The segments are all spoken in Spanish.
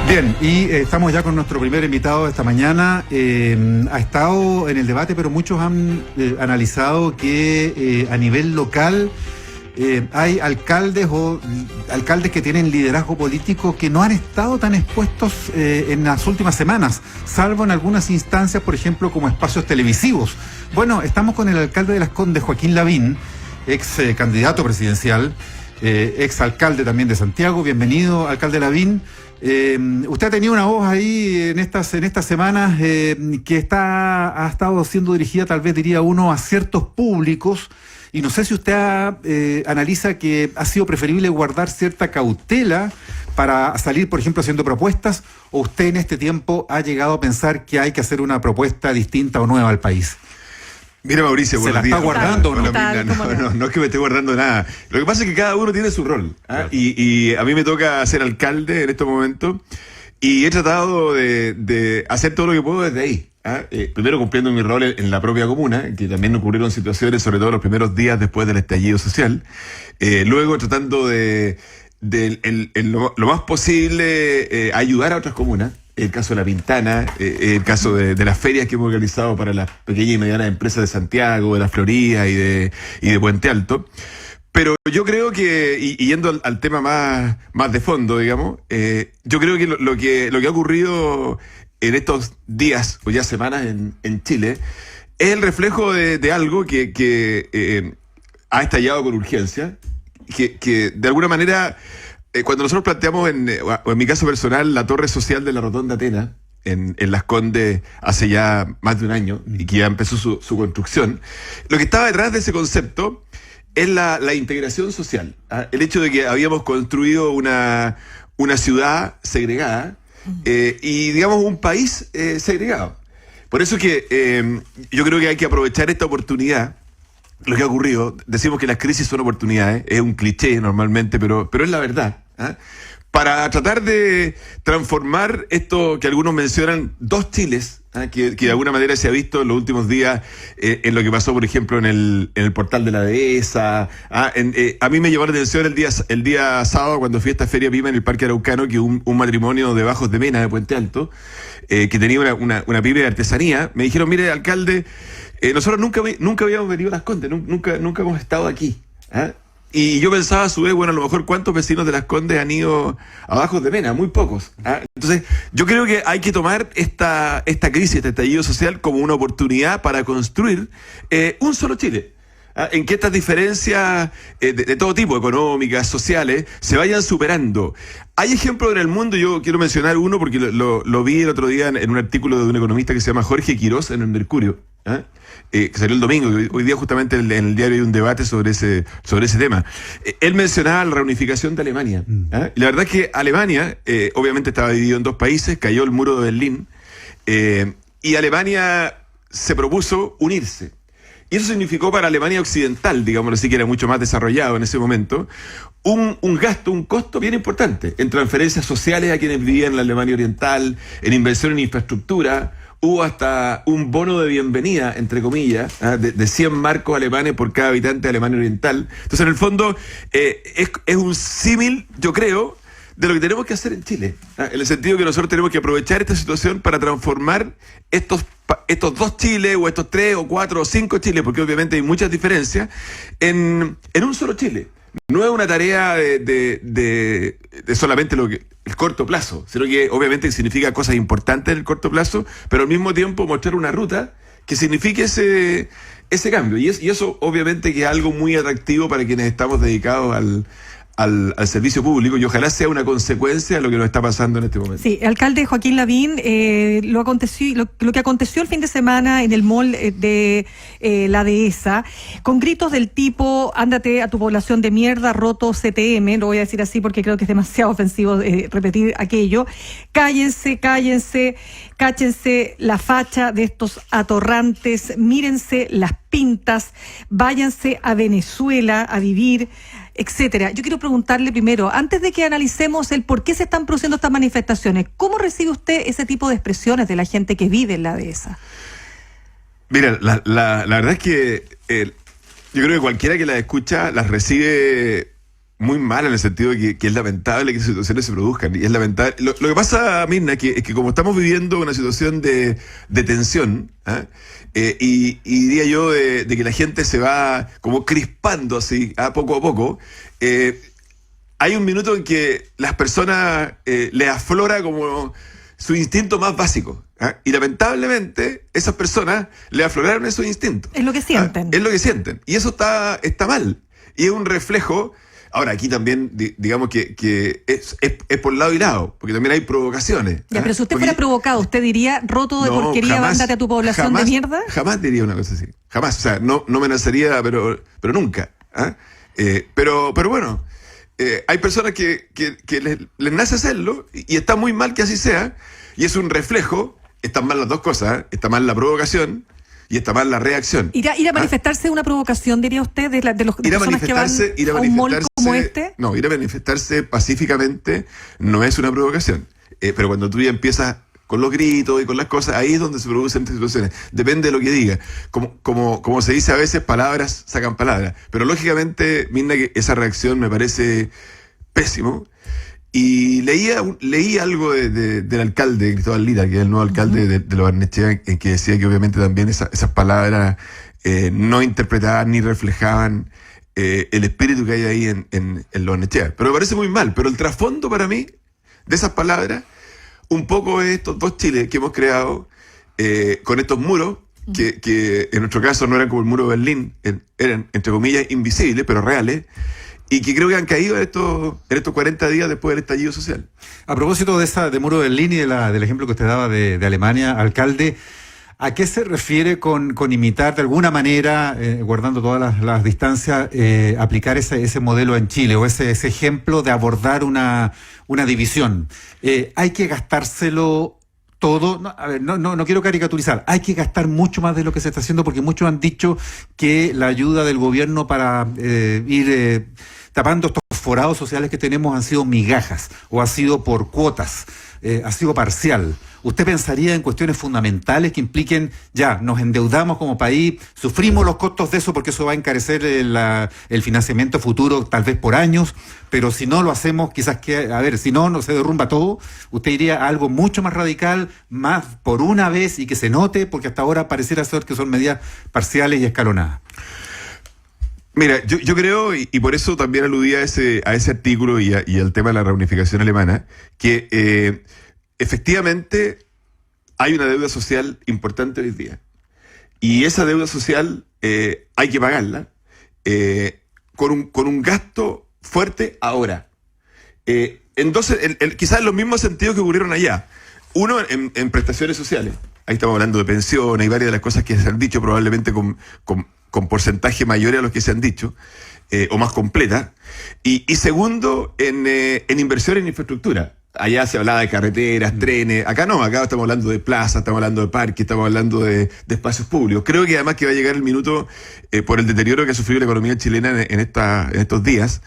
Bien, y estamos ya con nuestro primer invitado de esta mañana. Ha estado en el debate, pero muchos han analizado que a nivel local hay alcaldes que tienen liderazgo político que no han estado tan expuestos en las últimas semanas, salvo en algunas instancias, por ejemplo, como espacios televisivos. Bueno, estamos con el alcalde de Las Condes, Joaquín Lavín, ex candidato presidencial, ex alcalde también de Santiago. Bienvenido, alcalde Lavín. Usted ha tenido una voz ahí en estas semanas que ha estado siendo dirigida, tal vez diría uno, a ciertos públicos, y no sé si usted analiza que ha sido preferible guardar cierta cautela para salir, por ejemplo, haciendo propuestas, o usted en este tiempo ha llegado a pensar que hay que hacer una propuesta distinta o nueva al país. Mira, Mauricio, ¿se la está guardando o no? No es que me esté guardando nada. Lo que pasa es que cada uno tiene su rol. Claro. Y a mí me toca ser alcalde en estos momentos y he tratado de hacer todo lo que puedo desde ahí. Primero cumpliendo mi rol en la propia comuna, que también ocurrieron situaciones, sobre todo los primeros días después del estallido social. Luego tratando de lo más posible ayudar a otras comunas. El caso de La Pintana, el caso de las ferias que hemos organizado para las pequeñas y medianas empresas de Santiago, de la Florida y de Puente Alto. Pero yo creo que, y yendo al tema más de fondo, digamos, yo creo que lo que ha ocurrido en estos días o ya semanas en Chile es el reflejo de algo que ha estallado con urgencia, que de alguna manera... Cuando nosotros planteamos, o en mi caso personal, la torre social de la Rotonda Atenas, en Las Condes hace ya más de un año, y que ya empezó su construcción, lo que estaba detrás de ese concepto es la integración social. El hecho de que habíamos construido una ciudad segregada y, digamos, un país segregado. Por eso que yo creo que hay que aprovechar esta oportunidad. Lo que ha ocurrido, decimos que las crisis son oportunidades, es un cliché normalmente, pero es la verdad, para tratar de transformar esto que algunos mencionan, dos Chiles, que de alguna manera se ha visto en los últimos días en lo que pasó, por ejemplo, en el portal de la dehesa. A mí me llamó la atención el día sábado, cuando fui a esta feria PYME en el Parque Araucano, que un matrimonio de Bajos de Mena, de Puente Alto, que tenía una pyme de artesanía, me dijeron: mire, alcalde, nosotros nunca habíamos venido a Las Condes, nunca hemos estado aquí. Y yo pensaba a su vez, bueno, a lo mejor cuántos vecinos de Las Condes han ido a Bajos de Mena, muy pocos. Entonces, yo creo que hay que tomar esta crisis, este estallido social, como una oportunidad para construir un solo Chile. En que estas diferencias de todo tipo, económicas, sociales, se vayan superando. Hay ejemplos en el mundo, yo quiero mencionar uno porque lo vi el otro día en un artículo de un economista que se llama Jorge Quirós en el Mercurio, que salió el domingo. Hoy día justamente en el diario hay un debate sobre ese tema. Él mencionaba la reunificación de Alemania. Y la verdad es que Alemania, obviamente estaba dividido en dos países, cayó el muro de Berlín, y Alemania se propuso unirse. Y eso significó para Alemania Occidental, digámoslo así, que era mucho más desarrollado en ese momento, un gasto, un costo bien importante en transferencias sociales a quienes vivían en la Alemania Oriental, en inversión en infraestructura. Hubo hasta un bono de bienvenida, entre comillas, de 100 marcos alemanes por cada habitante de Alemania Oriental. Entonces, en el fondo, es un símil, yo creo, de lo que tenemos que hacer en Chile. En el sentido que nosotros tenemos que aprovechar esta situación para transformar estos dos Chiles, o estos 3 o 4 o 5 Chiles, porque obviamente hay muchas diferencias, en un solo Chile. No es una tarea de solamente el corto plazo, sino que obviamente significa cosas importantes en el corto plazo, pero al mismo tiempo mostrar una ruta que signifique ese cambio. Y eso obviamente que es algo muy atractivo para quienes estamos dedicados al servicio público, y ojalá sea una consecuencia de lo que nos está pasando en este momento. Sí, alcalde Joaquín Lavín, lo que aconteció el fin de semana en el mall de la dehesa, con gritos del tipo: ándate a tu población de mierda, roto CTM, lo voy a decir así porque creo que es demasiado ofensivo repetir aquello. Cállense, cáchense la facha de estos atorrantes, mírense las pintas, váyanse a Venezuela a vivir, etcétera. Yo quiero preguntarle primero, antes de que analicemos el por qué se están produciendo estas manifestaciones, ¿cómo recibe usted ese tipo de expresiones de la gente que vive en la dehesa? Mira, la verdad es que yo creo que cualquiera que las escucha las recibe muy mal en el sentido de que es lamentable que situaciones se produzcan. Y es lamentable. Lo que pasa, Mirna, es que como estamos viviendo una situación de tensión, y diría yo de que la gente se va como crispando así, poco a poco, hay un minuto en que las personas les aflora como su instinto más básico. Y lamentablemente esas personas le afloraron esos instintos. Es lo que sienten. Es lo que sienten. Y eso está mal. Y es un reflejo. Ahora, aquí también, digamos que es por lado y lado, porque también hay provocaciones. Ya, pero si usted fuera provocado, ¿usted diría roto de porquería, jamás, vándate a tu población jamás, de mierda? Jamás diría una cosa así. Jamás. O sea, no me amenazaría, pero nunca. Pero bueno, hay personas que les nace hacerlo y está muy mal que así sea. Y es un reflejo. Están mal las dos cosas. Está mal la provocación. Y está mal la reacción. ¿Ir a manifestarse una provocación, diría usted, de las personas que van a un mall como este? No, ir a manifestarse pacíficamente no es una provocación. Pero cuando tú ya empiezas con los gritos y con las cosas, ahí es donde se producen situaciones. Depende de lo que diga. Como se dice a veces, palabras sacan palabras. Pero lógicamente, Mirna, que esa reacción me parece pésimo. Y leí algo del alcalde, Cristóbal Lira, que es el nuevo alcalde de Lo Barnechea, en que decía que obviamente también esas palabras no interpretaban ni reflejaban el espíritu que hay ahí en Lo Barnechea. Pero me parece muy mal. Pero el trasfondo para mí de esas palabras, un poco es estos dos Chiles que hemos creado con estos muros, que en nuestro caso no eran como el muro de Berlín, eran, entre comillas, invisibles, pero reales. Y que creo que han caído en estos 40 días después del estallido social. A propósito de Muro de Berlín y del ejemplo que usted daba de Alemania, alcalde, ¿a qué se refiere con imitar de alguna manera, guardando todas las distancias, aplicar ese modelo en Chile o ese ejemplo de abordar una división? Hay que gastárselo todo. No quiero caricaturizar. Hay que gastar mucho más de lo que se está haciendo, porque muchos han dicho que la ayuda del gobierno para ir tapando estos forados sociales que tenemos han sido migajas o ha sido por cuotas, ha sido parcial. ¿Usted pensaría en cuestiones fundamentales que impliquen, ya, nos endeudamos como país, sufrimos los costos de eso porque eso va a encarecer el financiamiento futuro tal vez por años, pero si no lo hacemos, quizás si no se derrumba todo? ¿Usted iría a algo mucho más radical, más por una vez y que se note? Porque hasta ahora pareciera ser que son medidas parciales y escalonadas. Mira, yo creo, y por eso también aludía a ese artículo y al tema de la reunificación alemana, que efectivamente hay una deuda social importante hoy día. Y esa deuda social hay que pagarla con un gasto fuerte ahora. Entonces, quizás en los mismos sentidos que ocurrieron allá. Uno, en prestaciones sociales. Ahí estamos hablando de pensiones y varias de las cosas que se han dicho, probablemente con porcentaje mayores a los que se han dicho, o más completa. Y segundo, en inversión en infraestructura. Allá se hablaba de carreteras, trenes. Acá no, acá estamos hablando de plazas, estamos hablando de parques, estamos hablando de espacios públicos. Creo que además que va a llegar el minuto, por el deterioro que ha sufrido la economía chilena en estos días,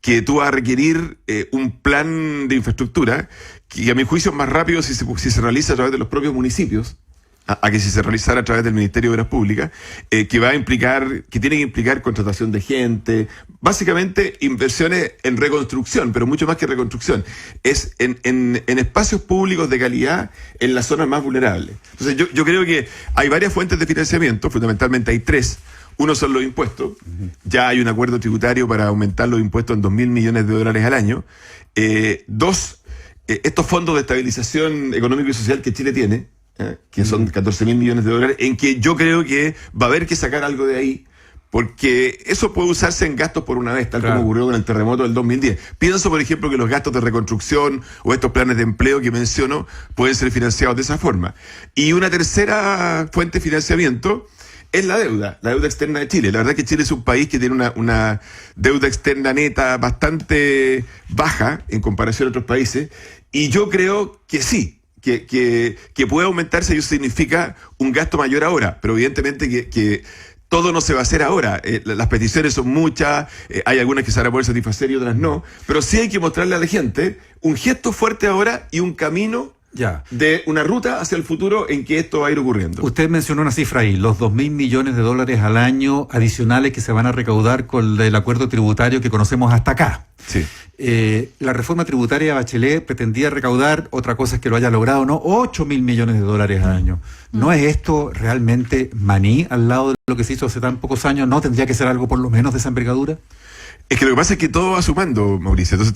que tú vas a requerir un plan de infraestructura que a mi juicio es más rápido si se realiza a través de los propios municipios, a que si se realizara a través del Ministerio de Obras Públicas, que tiene que implicar contratación de gente, básicamente inversiones en reconstrucción, pero mucho más que reconstrucción, es en espacios públicos de calidad en las zonas más vulnerables. Entonces yo creo que hay varias fuentes de financiamiento, fundamentalmente hay 3. Uno son los impuestos. Ya hay un acuerdo tributario para aumentar los impuestos en $2.000 millones al año. 2, estos fondos de estabilización económico y social que Chile tiene, que son $14.000 millones, en que yo creo que va a haber que sacar algo de ahí, porque eso puede usarse en gastos por una vez, tal como ocurrió con el terremoto del 2010. Pienso, por ejemplo, que los gastos de reconstrucción o estos planes de empleo que menciono pueden ser financiados de esa forma. Y una tercera fuente de financiamiento es la deuda externa de Chile. La verdad es que Chile es un país que tiene una deuda externa neta bastante baja en comparación a otros países, y yo creo que sí, que puede aumentarse, y eso significa un gasto mayor ahora, pero evidentemente que todo no se va a hacer ahora. Las peticiones son muchas, hay algunas que se van a poder satisfacer y otras no, pero sí hay que mostrarle a la gente un gesto fuerte ahora y un camino de una ruta hacia el futuro en que esto va a ir ocurriendo. Usted mencionó una cifra ahí, los 2.000 millones de dólares al año adicionales que se van a recaudar con el acuerdo tributario que conocemos hasta acá. Sí. La reforma tributaria de Bachelet pretendía recaudar, otra cosa es que lo haya logrado o no, 8.000 millones de dólares al año. ¿No es esto realmente maní al lado de lo que se hizo hace tan pocos años? ¿No tendría que ser algo por lo menos de esa envergadura? Es que lo que pasa es que todo va sumando, Mauricio. Entonces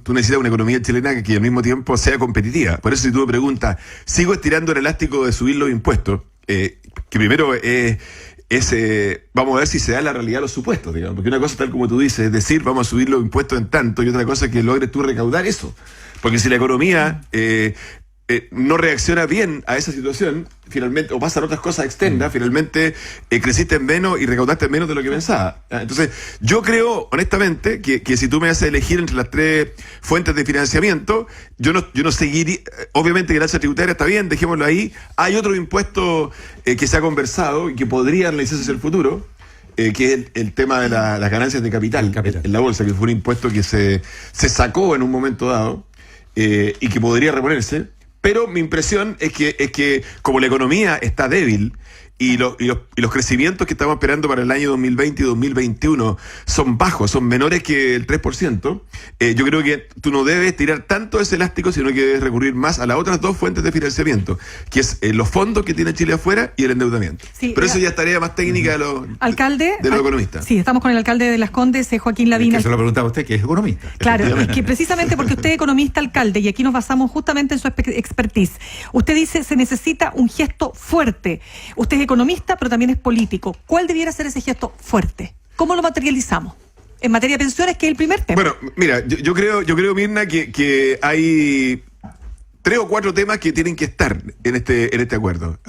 tú necesitas una economía chilena que al mismo tiempo sea competitiva. Por eso si tú me preguntas, ¿sigo estirando el elástico de subir los impuestos? Que primero vamos a ver si se da la realidad los supuestos, digamos. Porque una cosa tal como tú dices, es decir, vamos a subir los impuestos en tanto, y otra cosa es que logres tú recaudar eso. Porque si la economía no reacciona bien a esa situación, finalmente, o pasan otras cosas externas, finalmente creciste menos y recaudaste menos de lo que pensaba. Entonces, yo creo, honestamente, que si tú me haces elegir entre las tres fuentes de financiamiento, yo no seguiría, obviamente que la alza tributaria está bien, dejémoslo ahí. Hay otro impuesto que se ha conversado y que podría analizarse hacia el futuro, que es el tema de las ganancias de capital en la bolsa, que fue un impuesto que se sacó en un momento dado y que podría reponerse. Pero mi impresión es que como la economía está débil y los crecimientos que estamos esperando para el año 2020 y 2021 son bajos, son menores que el 3%, yo creo que tú no debes tirar tanto ese elástico, sino que debes recurrir más a las otras dos fuentes de financiamiento, que es los fondos que tiene Chile afuera y el endeudamiento. Sí, pero eso ya es tarea más técnica de los economistas. Sí, estamos con el alcalde de Las Condes, Joaquín Lavín. Que se lo preguntaba a usted, que es economista. Claro, es que precisamente porque usted es economista, alcalde, y aquí nos basamos justamente en su expertise. Usted dice, se necesita un gesto fuerte. Usted es economista, pero también es político. ¿Cuál debiera ser ese gesto fuerte? ¿Cómo lo materializamos? En materia de pensiones, que es el primer tema. Bueno, mira, yo creo, Mirna, que hay 3 o 4 temas que tienen que estar en este acuerdo.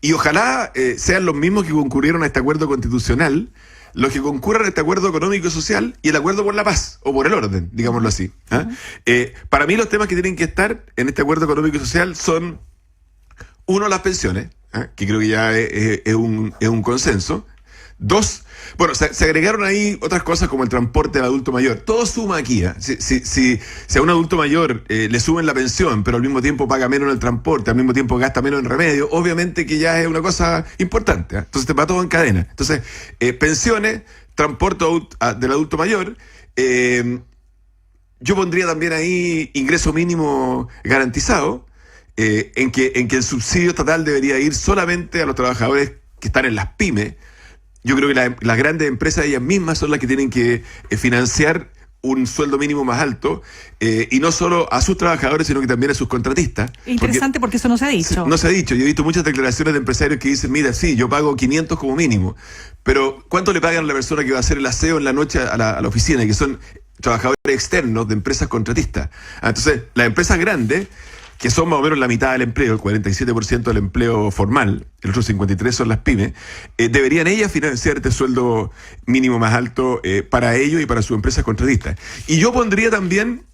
Y ojalá sean los mismos que concurrieron a este acuerdo constitucional, los que concurran a este acuerdo económico y social y el acuerdo por la paz, o por el orden, digámoslo así. Para mí los temas que tienen que estar en este acuerdo económico y social son, uno, las pensiones, que creo que ya es un consenso. 2, bueno, se agregaron ahí otras cosas como el transporte del adulto mayor. Todo suma aquí. Si a un adulto mayor le suben la pensión, pero al mismo tiempo paga menos en el transporte, al mismo tiempo gasta menos en remedio, obviamente que ya es una cosa importante. Entonces te va todo en cadena. Entonces, pensiones, transporte del adulto mayor. Yo pondría también ahí ingreso mínimo garantizado. En que el subsidio estatal debería ir solamente a los trabajadores que están en las pymes. Yo creo que las grandes empresas ellas mismas son las que tienen que financiar un sueldo mínimo más alto, y no solo a sus trabajadores, sino que también a sus contratistas. Interesante porque eso no se ha dicho. No se ha dicho. Yo he visto muchas declaraciones de empresarios que dicen, mira, sí, yo pago 500 como mínimo, pero ¿cuánto le pagan a la persona que va a hacer el aseo en la noche a la oficina, y que son trabajadores externos de empresas contratistas? Entonces, las empresas grandes, que son más o menos la mitad del empleo, el 47% del empleo formal, el otro 53% son las pymes, deberían ellas financiar este sueldo mínimo más alto para ellos y para sus empresas contratistas. Y yo pondría también,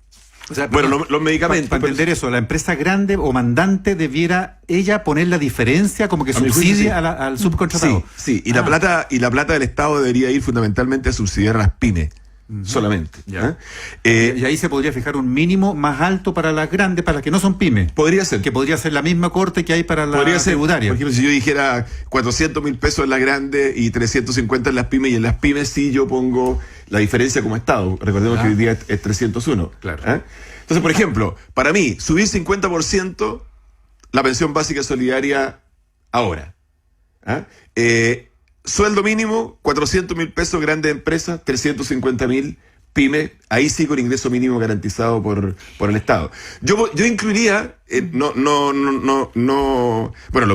los medicamentos. Para entender eso, la empresa grande o mandante debiera ella poner la diferencia, como que subsidia al subcontratado. Sí, y la plata del Estado debería ir fundamentalmente a subsidiar a las pymes. Solamente. Y ahí se podría fijar un mínimo más alto para las grandes, para las que no son pymes. Podría ser. Que podría ser la misma corte que hay para la tributaria. Por ejemplo, si yo dijera 400.000 pesos en las grandes y 350 en las pymes, y en las pymes sí yo pongo la diferencia como Estado. Recordemos que hoy día es 301. Claro. Entonces, por ejemplo, para mí, subir 50% la pensión básica solidaria ahora. Sueldo mínimo, 400.000 pesos, grandes empresas, 350.000 pymes, ahí sí con ingreso mínimo garantizado por el Estado. Yo incluiría, los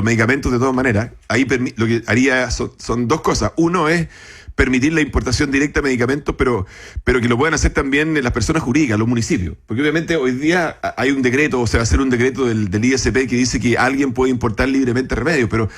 medicamentos de todas maneras, ahí lo que haría son 2 cosas. Uno es permitir la importación directa de medicamentos, pero que lo puedan hacer también las personas jurídicas, los municipios. Porque obviamente hoy día hay un decreto, o se va a hacer un decreto del ISP que dice que alguien puede importar libremente remedios, pero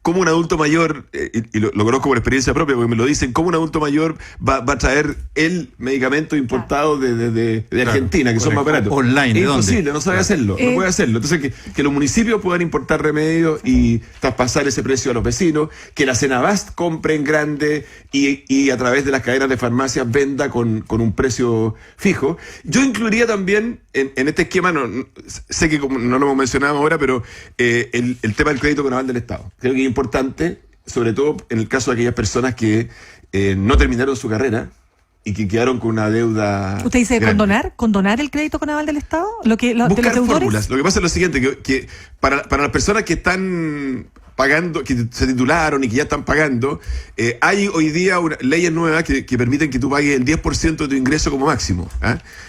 cómo un adulto mayor, y lo conozco por experiencia propia, porque me lo dicen, cómo un adulto mayor va a traer el medicamento importado de Argentina, que son más baratos. Online, ¿de es dónde? imposible, no sabe hacerlo, no puede hacerlo. Entonces, que los municipios puedan importar remedios y traspasar ese precio a los vecinos, que la Senabast compre en grande y a través de las cadenas de farmacias venda con un precio fijo. Yo incluiría también en este esquema, sé que como no lo hemos mencionado ahora, pero el tema del crédito naval del Estado. Creo que es importante, sobre todo en el caso de aquellas personas que no terminaron su carrera y que quedaron con una deuda. ¿Usted dice grande. condonar el crédito naval del Estado? De los Buscar deudores. fórmulas. Lo que pasa es lo siguiente, que para las personas que están pagando, que se titularon y que ya están pagando, hay hoy día leyes nuevas que permiten que tú pagues el 10% de tu ingreso como máximo,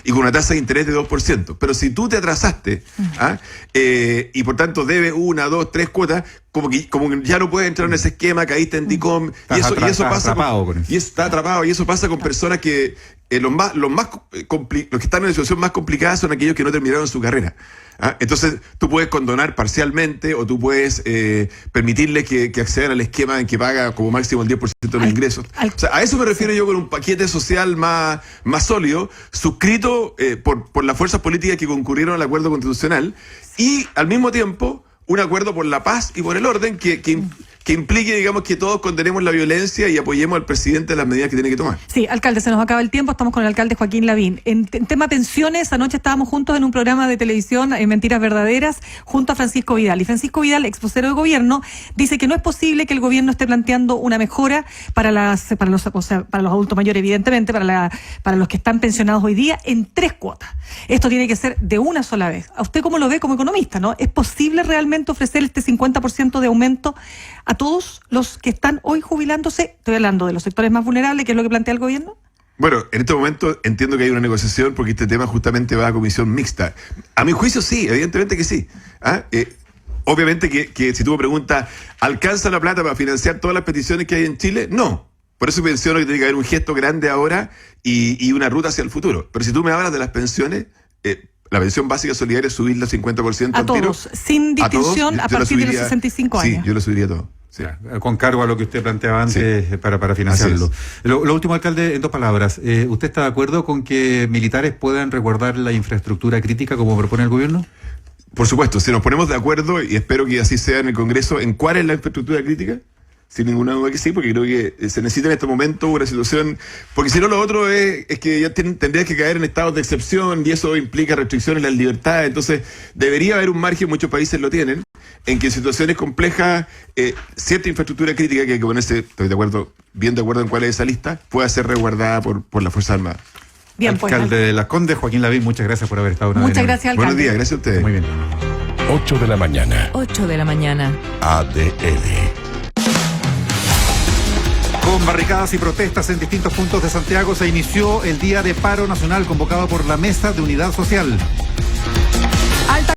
y con una tasa de interés de 2%. Pero si tú te atrasaste, y por tanto debes 1, 2, 3 cuotas, como que ya no puedes entrar en ese esquema, caíste en DICOM, y eso pasa está atrapado, y eso pasa con personas que los que están en una situación más complicada son aquellos que no terminaron su carrera. Entonces tú puedes condonar parcialmente o tú puedes permitirles que accedan al esquema en que paga como máximo el 10% de los ingresos. O sea, a eso me refiero yo con un paquete social más sólido, suscrito por las fuerzas políticas que concurrieron al acuerdo constitucional, y al mismo tiempo un acuerdo por la paz y por el orden que implique, digamos, que todos condenemos la violencia y apoyemos al presidente en las medidas que tiene que tomar. Sí, alcalde, se nos acaba el tiempo. Estamos con el alcalde Joaquín Lavín. En tema pensiones, anoche estábamos juntos en un programa de televisión, Mentiras Verdaderas, junto a Francisco Vidal. Y Francisco Vidal, ex vocero de gobierno, dice que no es posible que el gobierno esté planteando una mejora para los adultos mayores, evidentemente, para los que están pensionados hoy día, en 3 cuotas. Esto tiene que ser de una sola vez. ¿A usted cómo lo ve como economista, no? ¿Es posible realmente ofrecer este 50% de aumento a todos los que están hoy jubilándose? Estoy hablando de los sectores más vulnerables, que es lo que plantea el gobierno. Bueno, en este momento entiendo que hay una negociación porque este tema justamente va a comisión mixta. A mi juicio sí, evidentemente que sí. Obviamente que si tú me preguntas, ¿alcanza la plata para financiar todas las peticiones que hay en Chile? No. Por eso menciono que tiene que haber un gesto grande ahora y una ruta hacia el futuro. Pero si tú me hablas de las pensiones, la pensión básica solidaria es subirla 50% a todos, sin distinción, a partir de los 65 años. Sí, yo lo subiría todo. Sí. Con cargo a lo que usted planteaba antes, sí, para financiarlo. Lo último, alcalde, en 2 palabras. ¿Usted está de acuerdo con que militares puedan resguardar la infraestructura crítica como propone el gobierno? Por supuesto, si nos ponemos de acuerdo, y espero que así sea en el Congreso, ¿en cuál es la infraestructura crítica? Sin ninguna duda que sí, porque creo que se necesita en este momento una situación, porque si no lo otro es que ya tendrías que caer en estados de excepción y eso implica restricciones en la libertad. Entonces debería haber un margen, muchos países lo tienen, en que en situaciones complejas cierta infraestructura crítica que hay que ponerse, estoy bien de acuerdo en cuál es esa lista, pueda ser resguardada por las Fuerzas Armadas. Bien, pues, alcalde de Las Condes, Joaquín Lavín, muchas gracias por haber estado una vez. Muchas gracias, alcalde. Buenos días, gracias a ustedes. Muy bien. 8 de la mañana. 8 de la mañana. ADN. Con barricadas y protestas en distintos puntos de Santiago se inició el día de paro nacional convocado por la Mesa de Unidad Social.